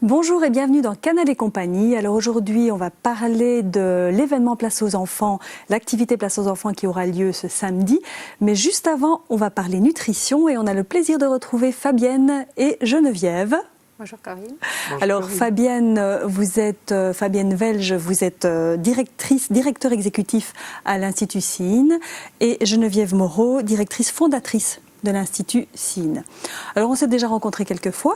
Bonjour et bienvenue dans Canal et compagnie. Alors aujourd'hui, on va parler de l'événement Place aux enfants, l'activité Place aux enfants qui aura lieu ce samedi. Mais juste avant, on va parler nutrition et on a le plaisir de retrouver Fabienne et Geneviève. Bonjour Corinne. Bonjour, alors Corinne. Fabienne Welge, vous êtes directeur exécutif à l'Institut SIN et Geneviève Moreau, directrice fondatrice de l'Institut SIN. Alors on s'est déjà rencontrés quelques fois,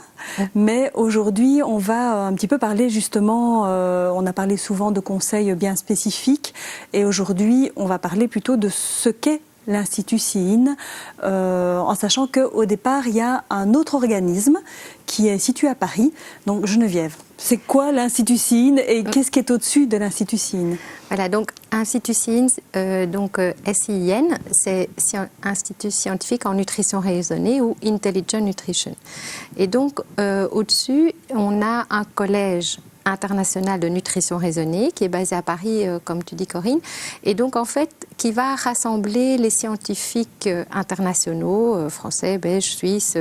mais aujourd'hui on va un petit peu parler justement, on a parlé souvent de conseils bien spécifiques et aujourd'hui on va parler plutôt de ce qu'est l'Institut SIN, en sachant qu'au départ il y a un autre organisme qui est situé à Paris, donc Geneviève. C'est quoi l'Institut SIN et qu'est-ce qui est au-dessus de l'Institut SIN? Voilà, donc Institut SIN, SIN, c'est Institut scientifique en nutrition raisonnée ou Intelligent Nutrition. Et donc au-dessus, on a un collège international de nutrition raisonnée qui est basé à Paris, comme tu dis Corinne, et donc en fait qui va rassembler les scientifiques internationaux, français, belges, suisses,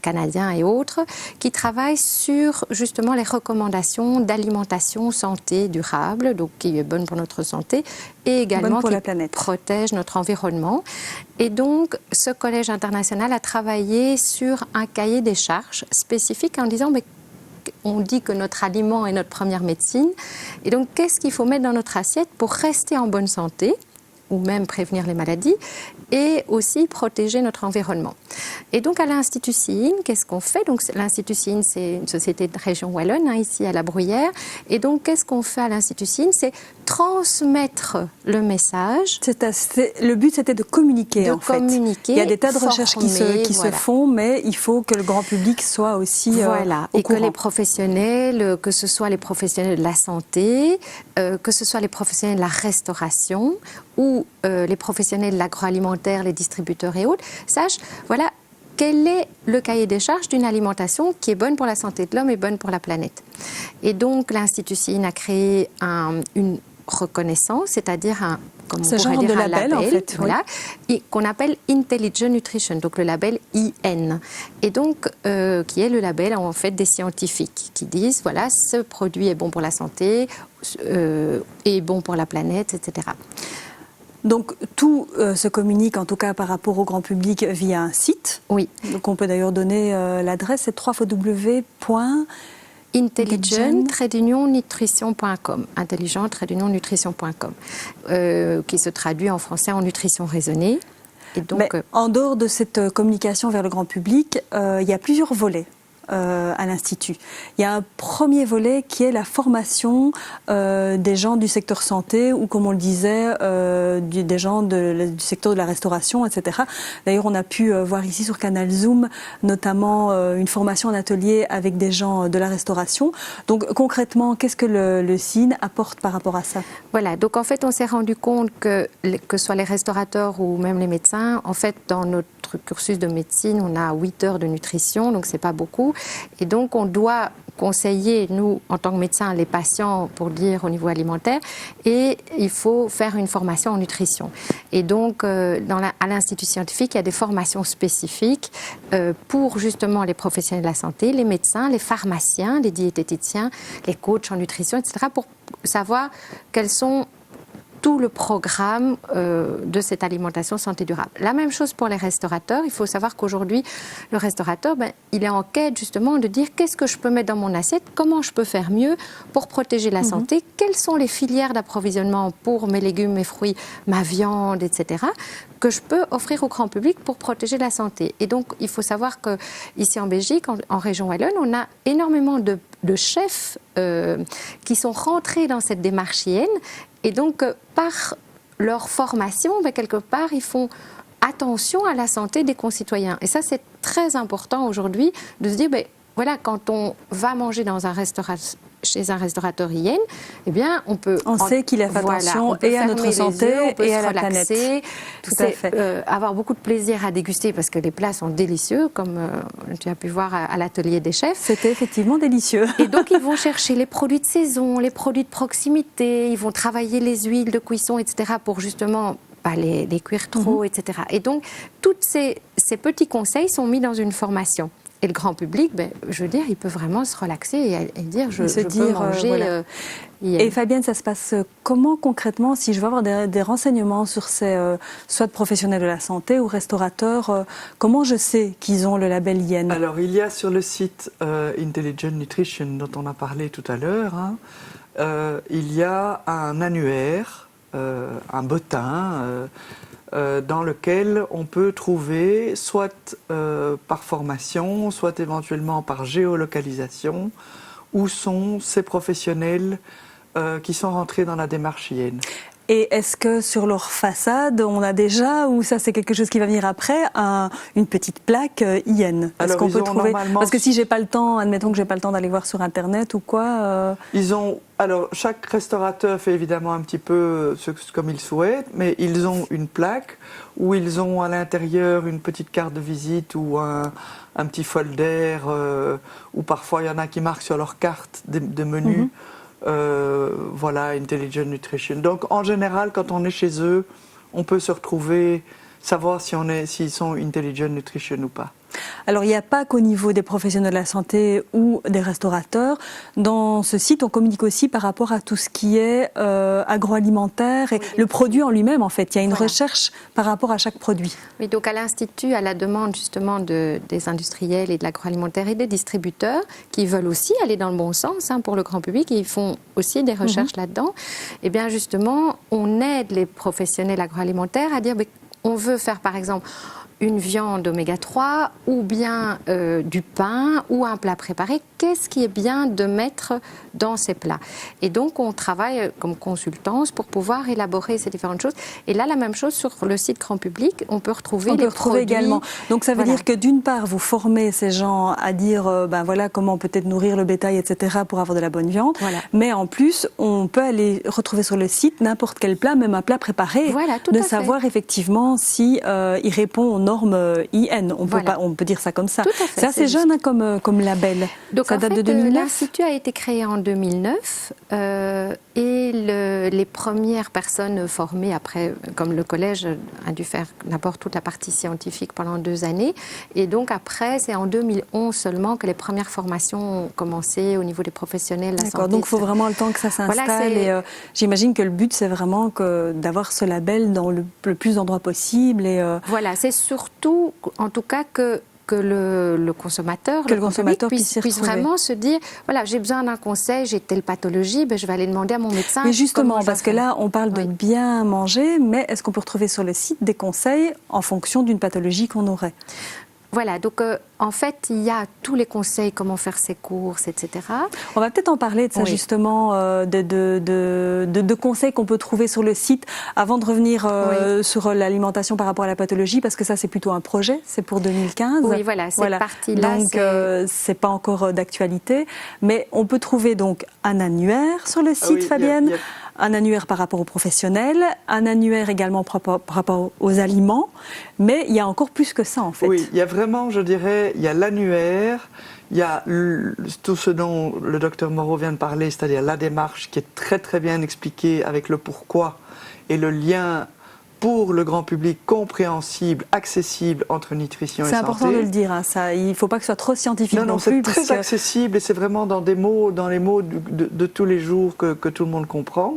canadiens et autres, qui travaillent sur justement les recommandations d'alimentation santé durable, donc qui est bonne pour notre santé et également pour qui la planète. Protège notre environnement. Et donc ce collège international a travaillé sur un cahier des charges spécifique en disant mais on dit que notre aliment est notre première médecine. Et donc, qu'est-ce qu'il faut mettre dans notre assiette pour rester en bonne santé ou même prévenir les maladies et aussi protéger notre environnement. Et donc, à l'Institut SIN, qu'est-ce qu'on fait? Donc, l'Institut SIN, c'est une société de région wallonne, ici à La Bruyère. Et donc, qu'est-ce qu'on fait à l'Institut SIN? C'est transmettre le message. Le but, c'était de communiquer, en fait. Il y a des tas de recherches qui se font, mais il faut que le grand public soit aussi au et courant. Que les professionnels, que ce soit les professionnels de la santé, que ce soit les professionnels de la restauration ou les professionnels de l'agroalimentaire, les distributeurs et autres, sachent, voilà, quel est le cahier des charges d'une alimentation qui est bonne pour la santé de l'homme et bonne pour la planète. Et donc, l'Institut SIN a créé une reconnaissance, c'est-à-dire ce genre de label, en fait, voilà, qu'on appelle Intelligent Nutrition, donc le label IN, et donc qui est le label en fait des scientifiques qui disent voilà, ce produit est bon pour la santé, est bon pour la planète, etc. Donc tout se communique en tout cas par rapport au grand public via un site. Oui. Donc on peut d'ailleurs donner l'adresse, c'est www.intelligent-nutrition.com, intelligent-nutrition.com, qui se traduit en français en nutrition raisonnée. Et donc, mais en dehors de cette communication vers le grand public, il y a plusieurs volets à l'Institut. Il y a un premier volet qui est la formation des gens du secteur santé ou, comme on le disait, des gens du secteur de la restauration, etc. D'ailleurs, on a pu voir ici sur Canal Zoom notamment une formation en atelier avec des gens de la restauration. Donc concrètement, qu'est-ce que le SIN apporte par rapport à ça? Voilà, donc en fait on s'est rendu compte que ce soit les restaurateurs ou même les médecins, en fait dans notre cursus de médecine, on a 8 heures de nutrition, donc c'est pas beaucoup. Et donc on doit conseiller, nous, en tant que médecins, les patients pour dire au niveau alimentaire, et il faut faire une formation en nutrition. Et donc, à l'Institut scientifique, il y a des formations spécifiques pour justement les professionnels de la santé, les médecins, les pharmaciens, les diététiciens, les coachs en nutrition, etc., pour savoir quels sont tout le programme de cette alimentation santé durable. La même chose pour les restaurateurs. Il faut savoir qu'aujourd'hui, le restaurateur, il est en quête justement de dire qu'est-ce que je peux mettre dans mon assiette, comment je peux faire mieux pour protéger la santé, quelles sont les filières d'approvisionnement pour mes légumes, mes fruits, ma viande, etc., que je peux offrir au grand public pour protéger la santé. Et donc, il faut savoir qu'ici en Belgique, en région wallonne, on a énormément de chefs qui sont rentrés dans cette démarche IN. Et donc, par leur formation, quelque part, ils font attention à la santé des concitoyens. Et ça, c'est très important aujourd'hui de se dire, voilà, quand on va manger dans un restaurant, chez un restaurateur IN, eh bien, on sait qu'il a fait attention et à notre santé et à la planète. Tout à fait. Avoir beaucoup de plaisir à déguster parce que les plats sont délicieux, comme tu as pu voir à l'atelier des chefs. C'était effectivement délicieux. Et donc, ils vont chercher les produits de saison, les produits de proximité, ils vont travailler les huiles de cuisson, etc. pour justement pas les cuire trop, etc. Et donc, tous ces petits conseils sont mis dans une formation. Et le grand public, je veux dire, il peut vraiment se relaxer et dire je peux manger. Voilà. Et Fabienne, ça se passe comment concrètement si je veux avoir des renseignements sur ces soit professionnels de la santé ou restaurateurs, comment je sais qu'ils ont le label IN? Alors il y a sur le site Intelligent Nutrition dont on a parlé tout à l'heure, il y a un annuaire, un bottin dans lequel on peut trouver soit par formation, soit éventuellement par géolocalisation, où sont ces professionnels qui sont rentrés dans la démarche IN. Et est-ce que sur leur façade, on a déjà, ou ça c'est quelque chose qui va venir après, une petite plaque IN? Est-ce qu'on peut trouver? Parce que si j'ai pas le temps, admettons que j'ai pas le temps d'aller voir sur Internet ou quoi. Alors chaque restaurateur fait évidemment un petit peu comme il souhaite, mais ils ont une plaque où ils ont à l'intérieur une petite carte de visite ou un petit folder, ou parfois il y en a qui marquent sur leur carte de menus. Voilà, Intelligent Nutrition. Donc en général, quand on est chez eux, on peut se retrouver, savoir s'ils sont Intelligent Nutrition ou pas. Alors il n'y a pas qu'au niveau des professionnels de la santé ou des restaurateurs. Dans ce site, on communique aussi par rapport à tout ce qui est agroalimentaire et le produit en lui-même en fait. Il y a une recherche par rapport à chaque produit. Oui, donc à l'Institut, à la demande justement des industriels et de l'agroalimentaire et des distributeurs qui veulent aussi aller dans le bon sens pour le grand public, et ils font aussi des recherches là-dedans. Et bien justement, on aide les professionnels agroalimentaires à dire on veut faire par exemple une viande oméga 3 ou bien du pain ou un plat préparé, qu'est-ce qui est bien de mettre dans ces plats? Et donc on travaille comme consultance pour pouvoir élaborer ces différentes choses. Et là, la même chose sur le site grand public, on peut retrouver les produits également. Donc ça veut dire que d'une part, vous formez ces gens à dire voilà comment peut-être nourrir le bétail, etc. pour avoir de la bonne viande. Voilà. Mais en plus, on peut aller retrouver sur le site n'importe quel plat, même un plat préparé, voilà, de savoir effectivement si il répond aux normes IN. On peut dire ça comme ça. C'est assez jeune comme label. Donc ça date de 2009. L'Institut a été créé en 2009 et les premières personnes formées après, comme le collège a dû faire d'abord toute la partie scientifique pendant 2 années, et donc après c'est en 2011 seulement que les premières formations ont commencé au niveau des professionnels de la santé. Donc il faut vraiment le temps que ça s'installe, et j'imagine que le but c'est vraiment d'avoir ce label dans le plus d'endroits possible. Voilà, c'est surtout en tout cas que le consommateur, puisse vraiment se dire, voilà, j'ai besoin d'un conseil, j'ai telle pathologie, je vais aller demander à mon médecin. Mais justement, parce que là, on parle de bien manger, mais est-ce qu'on peut retrouver sur le site des conseils en fonction d'une pathologie qu'on aurait? Voilà, donc en fait, il y a tous les conseils, comment faire ses courses, etc. On va peut-être en parler de ça justement, de conseils qu'on peut trouver sur le site, avant de revenir sur l'alimentation par rapport à la pathologie, parce que ça c'est plutôt un projet, c'est pour 2015. Oui, voilà, cette partie-là. Donc c'est pas encore d'actualité, mais on peut trouver donc un annuaire sur le site, Fabienne. Un annuaire par rapport aux professionnels, un annuaire également par rapport aux aliments, mais il y a encore plus que ça en fait. Oui, il y a vraiment, je dirais, il y a l'annuaire, il y a tout ce dont le docteur Moreau vient de parler, c'est-à-dire la démarche qui est très très bien expliquée avec le pourquoi et le lien pour le grand public compréhensible, accessible entre nutrition et santé. C'est important de le dire, ça. Il ne faut pas que ce soit trop scientifique non plus. C'est très accessible et c'est vraiment dans les mots de tous les jours que tout le monde comprend.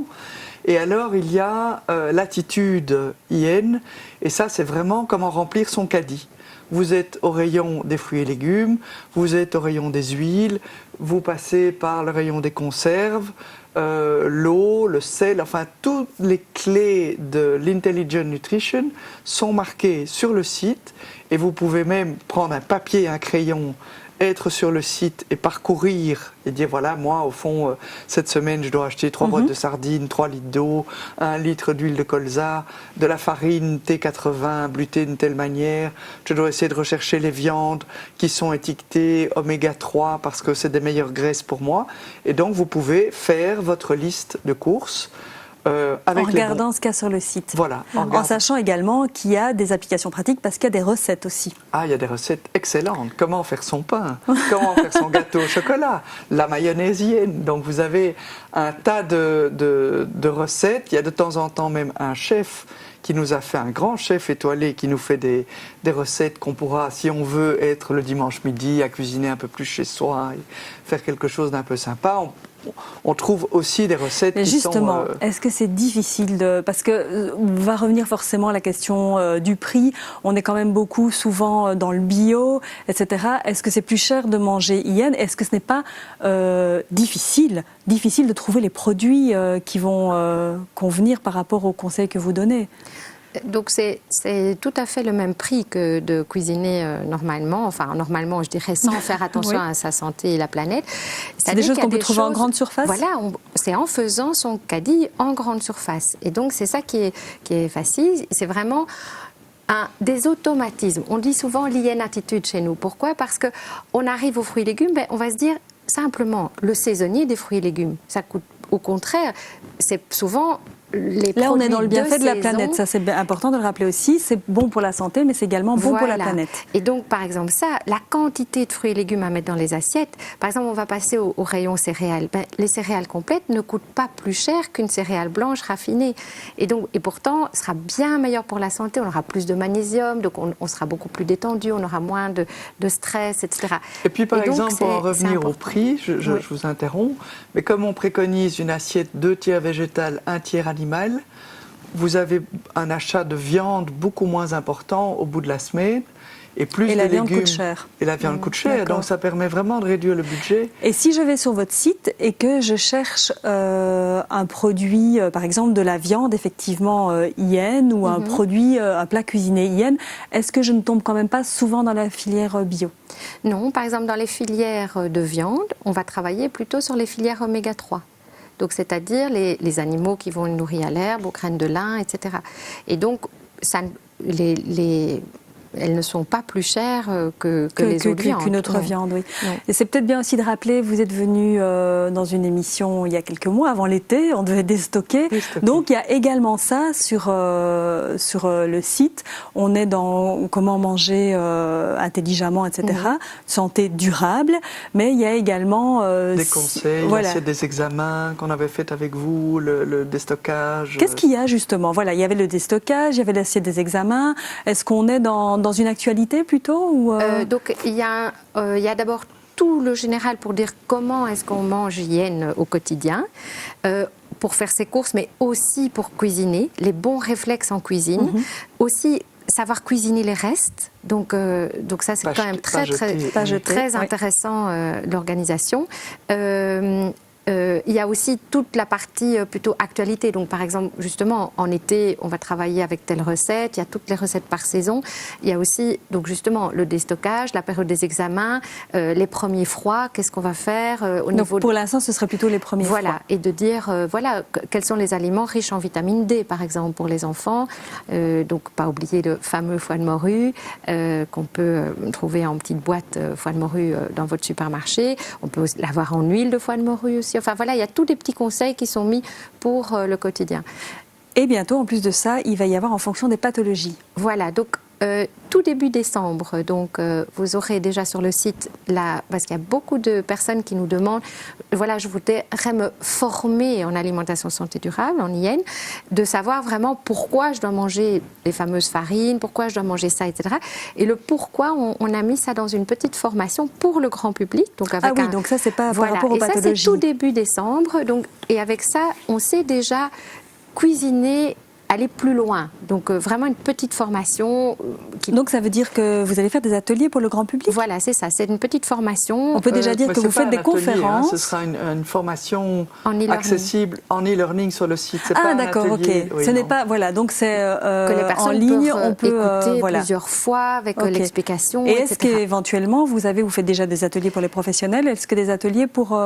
Et alors, il y a l'attitude IN, et ça, c'est vraiment comment remplir son caddie. Vous êtes au rayon des fruits et légumes, vous êtes au rayon des huiles, vous passez par le rayon des conserves, l'eau, le sel, enfin toutes les clés de l'Intelligent Nutrition sont marquées sur le site, et vous pouvez même prendre un papier et un crayon, être sur le site et parcourir et dire voilà, moi au fond cette semaine je dois acheter 3 boîtes de sardines, 3 litres d'eau, 1 litre d'huile de colza, de la farine T80 bleutée d'une telle manière, je dois essayer de rechercher les viandes qui sont étiquetées oméga 3 parce que c'est des meilleures graisses pour moi, et donc vous pouvez faire votre liste de courses en regardant ce qu'il y a sur le site. Voilà, en sachant également qu'il y a des applications pratiques parce qu'il y a des recettes aussi. Ah, il y a des recettes excellentes. Comment faire son pain, comment faire son gâteau au chocolat, la mayonnaise IN. Donc vous avez un tas de recettes. Il y a de temps en temps même un chef qui nous a fait un grand chef étoilé, qui nous fait des recettes qu'on pourra, si on veut, être le dimanche midi, à cuisiner un peu plus chez soi, et faire quelque chose d'un peu sympa. On trouve aussi des recettes Mais qui justement, sont... est-ce que c'est difficile parce que va revenir forcément la question du prix. On est quand même beaucoup souvent dans le bio, etc. Est-ce que c'est plus cher de manger IN? Est-ce que ce n'est pas difficile de trouver les produits qui vont convenir par rapport aux conseils que vous donnez? Donc c'est tout à fait le même prix que de cuisiner normalement, enfin normalement je dirais sans faire attention Oui. à sa santé et la planète. C'est des choses qu'on peut trouver en grande surface? Voilà, c'est en faisant son caddie en grande surface. Et donc c'est ça qui est facile, c'est vraiment des automatismes. On dit souvent l'hygiène attitude chez nous. Pourquoi? Parce qu'on arrive aux fruits et légumes, on va se dire simplement le saisonnier des fruits et légumes. Ça coûte, au contraire, c'est souvent... Là, on est dans le bienfait de la planète. Ça, c'est important de le rappeler aussi. C'est bon pour la santé, mais c'est également bon pour la planète. Et donc, par exemple, la quantité de fruits et légumes à mettre dans les assiettes. Par exemple, on va passer au rayon céréales. Les céréales complètes ne coûtent pas plus cher qu'une céréale blanche raffinée. Et pourtant, ce sera bien meilleur pour la santé. On aura plus de magnésium, donc on sera beaucoup plus détendu, on aura moins de stress, etc. Et puis, par exemple, pour en revenir au prix, je vous interromps, mais comme on préconise une assiette 2 tiers végétal, 1 tiers animal, vous avez un achat de viande beaucoup moins important au bout de la semaine et plus de légumes. Et la viande coûte cher. Et la viande coûte cher, donc ça permet vraiment de réduire le budget. Et si je vais sur votre site et que je cherche un produit, par exemple de la viande effectivement IN ou un produit, un plat cuisiné IN, est-ce que je ne tombe quand même pas souvent dans la filière bio? Non, par exemple dans les filières de viande, on va travailler plutôt sur les filières oméga 3. Donc, c'est-à-dire les animaux qui vont être nourris à l'herbe, aux graines de lin, etc. Et donc, elles ne sont pas plus chères que les autres viandes. Qu'une autre viande, oui. Non. Et c'est peut-être bien aussi de rappeler, vous êtes venu dans une émission il y a quelques mois, avant l'été, on devait déstocker. Donc il y a également ça sur le site. On est dans comment manger intelligemment, etc. Santé durable, mais il y a également... des conseils, l'assiette des examens qu'on avait fait avec vous, le déstockage. Qu'est-ce qu'il y a justement? Voilà, il y avait le déstockage, il y avait l'assiette des examens. Est-ce qu'on est dans une actualité plutôt ou Donc il y a d'abord tout le général pour dire comment est-ce qu'on mange IN au quotidien, pour faire ses courses, mais aussi pour cuisiner, les bons réflexes en cuisine, aussi savoir cuisiner les restes. Donc ça c'est quand même très intéressant l'organisation. Il y a aussi toute la partie plutôt actualité. Donc, par exemple, justement, en été, on va travailler avec telle recette. Il y a toutes les recettes par saison. Il y a aussi, donc justement, le déstockage, la période des examens, les premiers froids. Qu'est-ce qu'on va faire au niveau... Pour l'instant, ce serait plutôt les premiers froids. Voilà, et de dire, quels sont les aliments riches en vitamine D, par exemple, pour les enfants. Donc, pas oublier le fameux foie de morue qu'on peut trouver en petite boîte foie de morue dans votre supermarché. On peut l'avoir en huile de foie de morue aussi. Enfin voilà, il y a tous des petits conseils qui sont mis pour le quotidien. Et bientôt, en plus de ça, il va y avoir en fonction des pathologies. Voilà, donc tout début décembre, donc vous aurez déjà sur le site, parce qu'il y a beaucoup de personnes qui nous demandent, voilà, je voudrais me former en alimentation santé durable, en IN, de savoir vraiment pourquoi je dois manger les fameuses farines, pourquoi je dois manger ça, etc. Et le pourquoi, on a mis ça dans une petite formation pour le grand public. Donc avec donc ça, c'est pas par rapport aux pathologies. Et ça, c'est tout début décembre. Donc, et avec ça, on sait déjà cuisiner, aller plus loin. Donc vraiment une petite formation. Donc ça veut dire que vous allez faire des ateliers pour le grand public? Voilà, c'est ça. C'est une petite formation. On peut déjà dire que vous faites des conférences. Ce sera une formation accessible en e-learning sur le site. Ah d'accord, ok. Oui, ce n'est pas, voilà, donc c'est que les personnes en ligne, on peut écouter plusieurs fois avec l'explication. Et est-ce qu'éventuellement vous faites déjà des ateliers pour les professionnels? Est-ce que des ateliers pour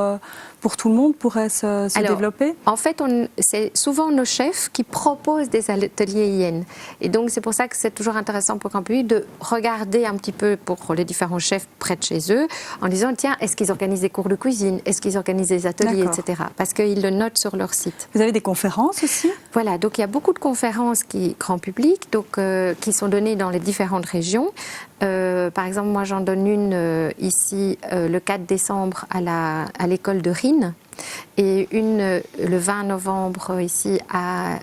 tout le monde pourraient se développer? En fait, c'est souvent nos chefs qui proposent des ateliers IN. Et donc, c'est pour ça que c'est toujours intéressant pour un public de regarder un petit peu pour les différents chefs près de chez eux, en disant, tiens, est-ce qu'ils organisent des cours de cuisine? Est-ce qu'ils organisent des ateliers, etc. Parce qu'ils le notent sur leur site. Vous avez des conférences aussi? Voilà, donc il y a beaucoup de conférences grand public, donc, qui sont données dans les différentes régions. Par exemple, moi, j'en donne une ici le 4 décembre à l'école de Rennes. et une le 20 novembre ici à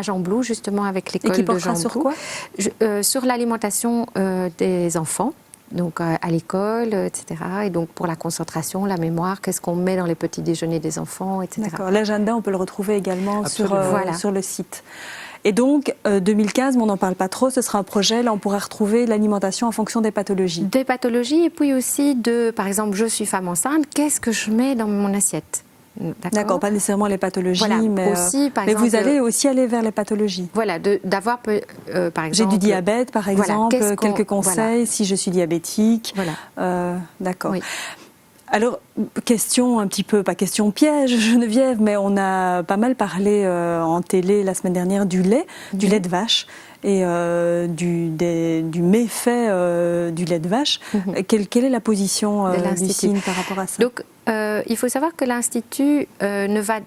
Gembloux, justement avec l'école de Gembloux. Et qui portera sur quoi? Sur l'alimentation des enfants. Donc à l'école, etc. Et donc pour la concentration, la mémoire, qu'est-ce qu'on met dans les petits déjeuners des enfants, etc. D'accord. L'agenda, on peut le retrouver également sur le site. Et donc 2015, mais on n'en parle pas trop, ce sera un projet, là on pourra retrouver l'alimentation en fonction des pathologies. Des pathologies et puis aussi par exemple, je suis femme enceinte, qu'est-ce que je mets dans mon assiette? D'accord, pas nécessairement les pathologies, voilà, mais, aussi, par exemple, vous allez aussi aller vers les pathologies. Voilà, d'avoir par exemple... J'ai du diabète, par exemple, voilà, quelques conseils si je suis diabétique. Voilà. D'accord. Oui. Alors, question un petit peu, pas question piège, Geneviève, mais on a pas mal parlé en télé la semaine dernière du lait de vache et du méfait du lait de vache. Quelle est la position du CIN par rapport à ça? Donc, il faut savoir que l'Institut ne va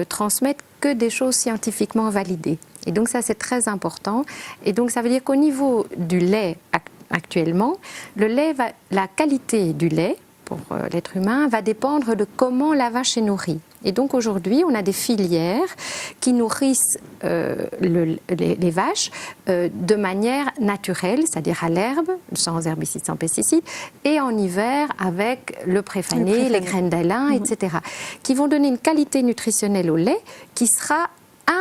transmettre que des choses scientifiquement validées. Et donc ça, c'est très important. Et donc ça veut dire qu'au niveau du lait actuellement, la qualité du lait pour l'être humain va dépendre de comment la vache est nourrie. Et donc aujourd'hui, on a des filières qui nourrissent les vaches de manière naturelle, c'est-à-dire à l'herbe, sans herbicides, sans pesticides, et en hiver avec le préfané, les graines d'alain, etc., qui vont donner une qualité nutritionnelle au lait qui sera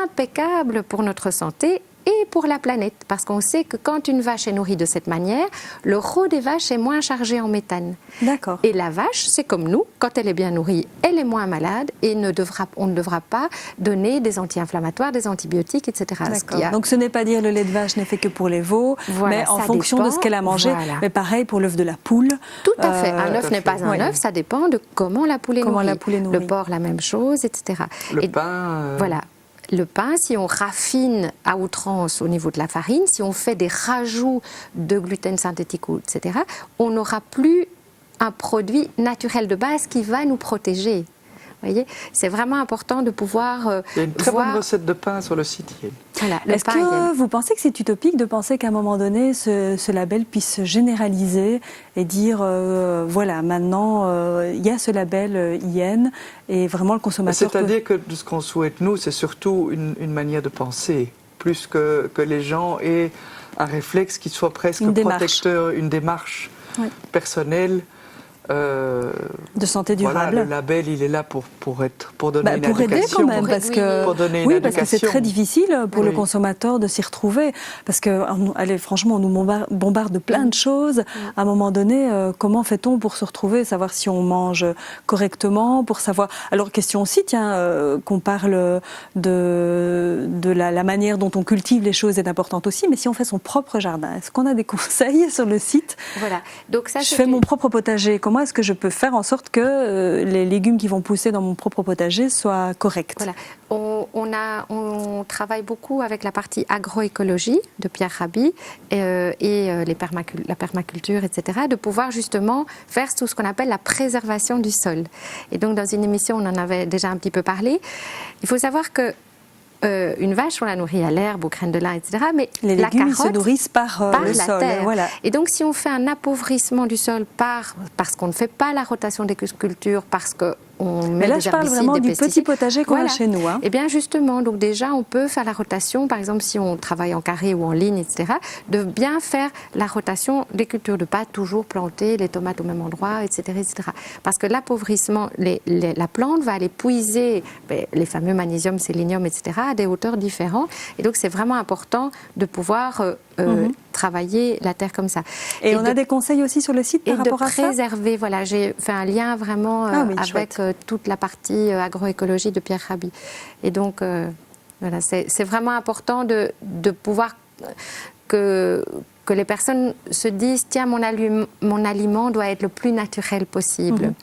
impeccable pour notre santé et pour la planète, parce qu'on sait que quand une vache est nourrie de cette manière, le rot des vaches est moins chargé en méthane. D'accord. Et la vache, c'est comme nous, quand elle est bien nourrie, elle est moins malade et on ne devra pas donner des anti-inflammatoires, des antibiotiques, etc. Donc ce n'est pas dire le lait de vache n'est fait que pour les veaux, mais en fonction de ce qu'elle a mangé. Voilà. Mais pareil pour l'œuf de la poule. Tout à fait. Un œuf n'est pas un œuf, ça dépend de comment la poule est nourrie. Le porc, la même chose, etc. Le pain. Voilà. Le pain, si on raffine à outrance au niveau de la farine, si on fait des rajouts de gluten synthétique, etc., on n'aura plus un produit naturel de base qui va nous protéger. Vous voyez, c'est vraiment important de pouvoir Il y a une très bonne recette de pain sur le site. Voilà, est-ce que vous pensez que c'est utopique de penser qu'à un moment donné, ce label puisse se généraliser et dire, voilà, maintenant, il y a ce label IN et vraiment le consommateur C'est-à-dire que ce qu'on souhaite, nous, c'est surtout une manière de penser, plus que les gens aient un réflexe qui soit presque protecteur, une démarche personnelle. De santé durable. Voilà, le label, il est là pour donner une pour indication. Aider quand même, parce que, parce que c'est très difficile pour le consommateur de s'y retrouver. Parce que, allez, franchement, on nous bombarde de plein de choses. À un moment donné, comment fait-on pour se retrouver, savoir si on mange correctement, pour savoir... Alors, question aussi, tiens, qu'on parle de la manière dont on cultive les choses est importante aussi, mais si on fait son propre jardin, est-ce qu'on a des conseils sur le site? Voilà. Donc ça, je fais mon propre potager. Comment est-ce que je peux faire en sorte que les légumes qui vont pousser dans mon propre potager soient corrects? Voilà. On travaille beaucoup avec la partie agroécologie de Pierre Rabhi et la permaculture, etc., de pouvoir justement faire tout ce qu'on appelle la préservation du sol. Et donc dans une émission, on en avait déjà un petit peu parlé. Il faut savoir que une vache, on la nourrit à l'herbe, aux graines de lin, etc. Mais les légumes, ils se nourrissent par le la sol. Terre. Voilà. Et donc, si on fait un appauvrissement du sol parce qu'on ne fait pas la rotation des cultures, parce que mais là, je parle vraiment du petit potager qu'on a chez nous. Et bien justement, donc déjà, on peut faire la rotation, par exemple, si on travaille en carré ou en ligne, etc., de bien faire la rotation des cultures, de ne pas toujours planter les tomates au même endroit, etc. etc. Parce que l'appauvrissement, la plante va aller puiser les fameux magnésium, sélénium, etc., à des hauteurs différentes. Et donc, c'est vraiment important de pouvoir travailler la terre comme ça. Et on a des conseils aussi sur le site par rapport à ça? Et de préserver, voilà, j'ai fait un lien vraiment avec toute la partie agroécologie de Pierre Rabhi. Et donc, voilà, c'est vraiment important de pouvoir que les personnes se disent, tiens, mon aliment doit être le plus naturel possible.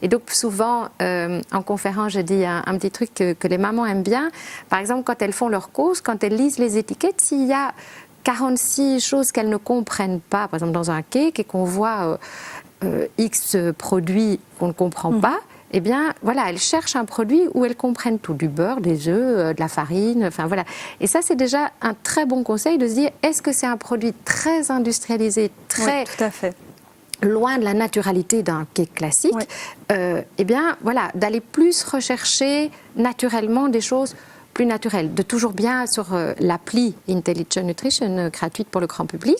Et donc, souvent, en conférence, je dis un petit truc que les mamans aiment bien. Par exemple, quand elles font leurs courses, quand elles lisent les étiquettes, s'il y a 46 choses qu'elles ne comprennent pas, par exemple dans un cake, et qu'on voit X produits qu'on ne comprend pas, eh bien, voilà, elles cherchent un produit où elles comprennent tout, du beurre, des œufs, de la farine, enfin voilà. Et ça, c'est déjà un très bon conseil de se dire, est-ce que c'est un produit très industrialisé, très... Oui, tout à fait. loin de la naturalité d'un cake classique, eh bien, voilà, d'aller plus rechercher naturellement des choses plus naturelles, de toujours bien sur l'appli Intelligent Nutrition gratuite pour le grand public,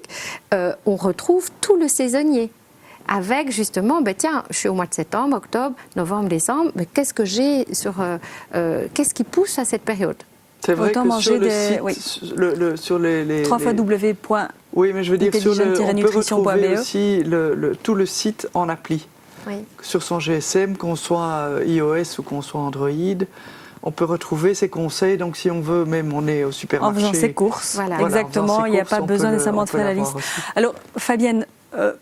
on retrouve tout le saisonnier. Avec justement, ben tiens, je suis au mois de septembre, octobre, novembre, décembre, mais qu'est-ce que j'ai sur, qu'est-ce qui pousse à cette période? C'est vrai Autant que manger sur le des site, sur les 3x oui, mais je veux dire, on peut retrouver .be. aussi tout le site en appli. Oui. Sur son GSM, qu'on soit iOS ou qu'on soit Android, on peut retrouver ces conseils. Donc, si on veut, même on est au supermarché. En faisant ses courses, Voilà. Exactement, il n'y a pas besoin nécessairement de faire la liste. Alors, Fabienne,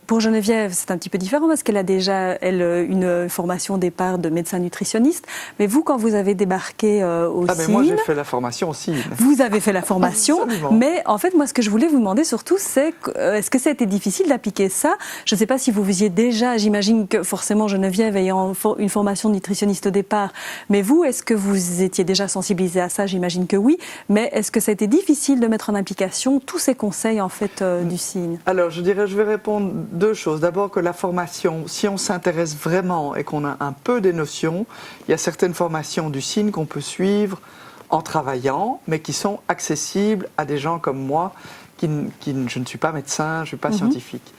pour Geneviève, c'est un petit peu différent parce qu'elle a déjà, une formation au départ de médecin nutritionniste. Mais vous, quand vous avez débarqué au mais CIN... moi, j'ai fait la formation aussi. Vous avez fait la formation, Absolument. mais en fait, moi, ce que je voulais vous demander surtout, c'est est-ce que ça a été difficile d'appliquer ça? Je ne sais pas si vous faisiez déjà, j'imagine que forcément Geneviève ayant une formation de nutritionniste au départ, mais vous, est-ce que vous étiez déjà sensibilisée à ça? J'imagine que oui, mais est-ce que ça a été difficile de mettre en application tous ces conseils en fait du CIN? Alors, je dirais, je vais répondre deux choses. D'abord que la formation, si on s'intéresse vraiment et qu'on a un peu des notions, il y a certaines formations du CIN qu'on peut suivre en travaillant, mais qui sont accessibles à des gens comme moi, je ne suis pas médecin, je ne suis pas scientifique.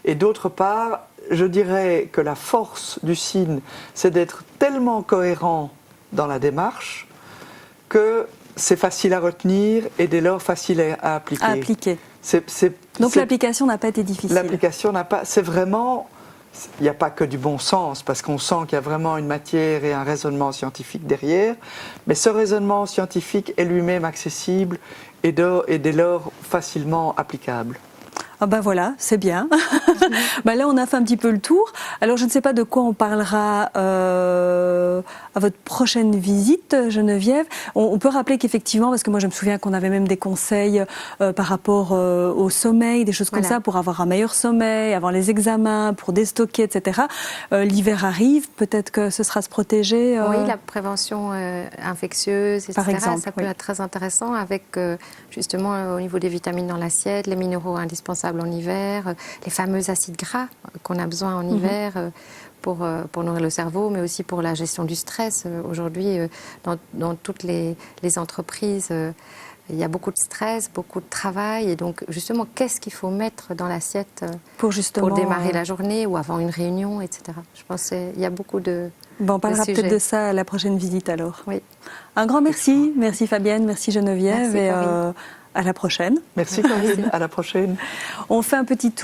Et d'autre part, je dirais que la force du CIN, c'est d'être tellement cohérent dans la démarche que c'est facile à retenir et dès lors facile à appliquer. Donc l'application n'a pas été difficile. L'application n'a pas. C'est vraiment. Il n'y a pas que du bon sens, parce qu'on sent qu'il y a vraiment une matière et un raisonnement scientifique derrière. Mais ce raisonnement scientifique est lui-même accessible et dès lors facilement applicable. Ah ben voilà, c'est bien. Ben là, on a fait un petit peu le tour. Alors, je ne sais pas de quoi on parlera à votre prochaine visite, Geneviève. On peut rappeler qu'effectivement, parce que moi, je me souviens qu'on avait même des conseils par rapport au sommeil, des choses comme ça, pour avoir un meilleur sommeil, avant les examens, pour déstocker, etc. L'hiver arrive, peut-être que ce sera se protéger. Oui, la prévention infectieuse, etc. Par exemple, ça peut être très intéressant avec justement au niveau des vitamines dans l'assiette, les minéraux indispensables en hiver, les fameux acides gras qu'on a besoin en hiver pour nourrir le cerveau, mais aussi pour la gestion du stress. Aujourd'hui, dans toutes les entreprises, il y a beaucoup de stress, beaucoup de travail. Et donc, justement, qu'est-ce qu'il faut mettre dans l'assiette pour démarrer la journée ou avant une réunion, etc. Je pense qu'il y a beaucoup de on parlera peut-être de ça à la prochaine visite alors. Oui. Un grand merci. Merci Fabienne, merci Geneviève. Merci, et à la prochaine. Merci Corinne, à la prochaine. On fait un petit tour.